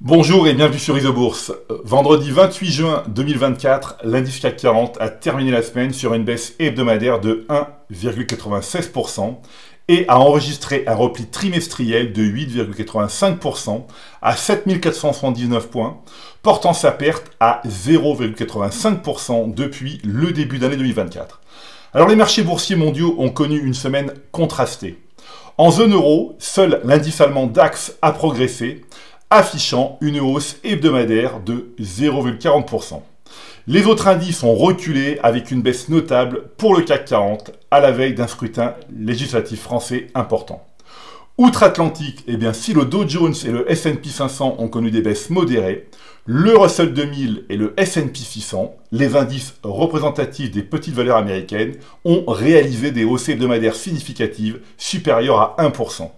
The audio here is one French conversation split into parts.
Bonjour et bienvenue sur Isobourse. Vendredi 28 juin 2024, l'indice CAC 40 a terminé la semaine sur une baisse hebdomadaire de 1,96% et a enregistré un repli trimestriel de 8,85% à 7479 points, portant sa perte à 0,85% depuis le début d'année 2024. Alors les marchés boursiers mondiaux ont connu une semaine contrastée. En zone euro, seul l'indice allemand DAX a progressé, affichant une hausse hebdomadaire de 0,40%. Les autres indices ont reculé avec une baisse notable pour le CAC 40 à la veille d'un scrutin législatif français important. Outre-Atlantique, si le Dow Jones et le S&P 500 ont connu des baisses modérées, le Russell 2000 et le S&P 600, les indices représentatifs des petites valeurs américaines, ont réalisé des hausses hebdomadaires significatives supérieures à 1%.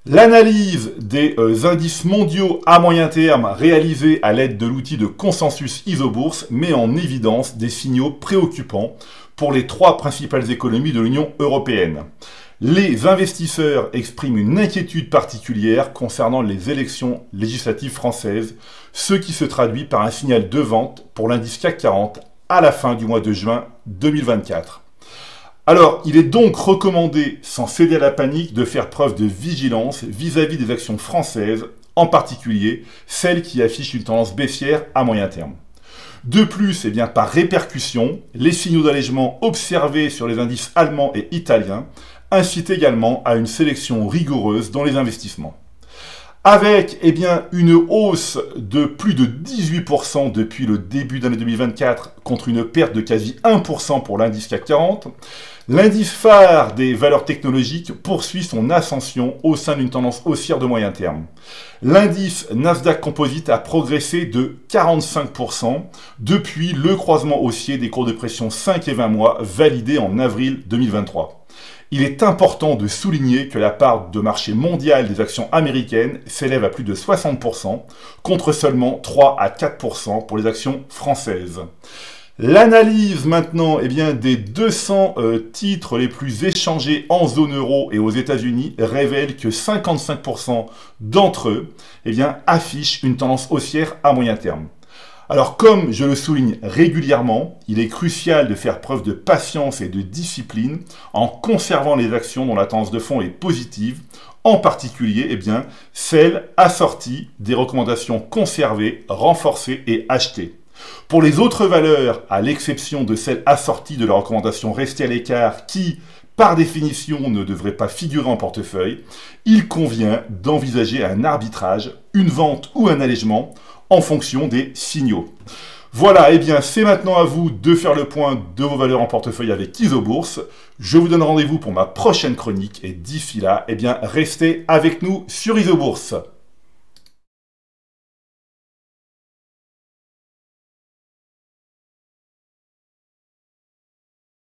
L'analyse des indices mondiaux à moyen terme réalisée à l'aide de l'outil de consensus Isobourse met en évidence des signaux préoccupants pour les trois principales économies de l'Union européenne. Les investisseurs expriment une inquiétude particulière concernant les élections législatives françaises, ce qui se traduit par un signal de vente pour l'indice CAC 40 à la fin du mois de juin 2024. Alors, il est donc recommandé, sans céder à la panique, de faire preuve de vigilance vis-à-vis des actions françaises, en particulier celles qui affichent une tendance baissière à moyen terme. De plus, par répercussion, les signaux d'allègement observés sur les indices allemands et italiens incitent également à une sélection rigoureuse dans les investissements. Avec une hausse de plus de 18% depuis le début d'année 2024 contre une perte de quasi 1% pour l'indice CAC 40, l'indice phare des valeurs technologiques poursuit son ascension au sein d'une tendance haussière de moyen terme. L'indice Nasdaq Composite a progressé de 45% depuis le croisement haussier des cours de pression 5 et 20 mois validé en avril 2023. Il est important de souligner que la part de marché mondial des actions américaines s'élève à plus de 60%, contre seulement 3 à 4% pour les actions françaises. L'analyse maintenant des 200 titres les plus échangés en zone euro et aux États-Unis révèle que 55% d'entre eux affichent une tendance haussière à moyen terme. Alors comme je le souligne régulièrement, il est crucial de faire preuve de patience et de discipline en conservant les actions dont la tendance de fond est positive, en particulier celles assorties des recommandations conservées, renforcées et achetées. Pour les autres valeurs, à l'exception de celles assorties de la recommandation restée à l'écart qui, par définition, ne devraient pas figurer en portefeuille, il convient d'envisager un arbitrage, une vente ou un allègement en fonction des signaux. Voilà, c'est maintenant à vous de faire le point de vos valeurs en portefeuille avec Isobourse. Je vous donne rendez-vous pour ma prochaine chronique et d'ici là, restez avec nous sur Isobourse.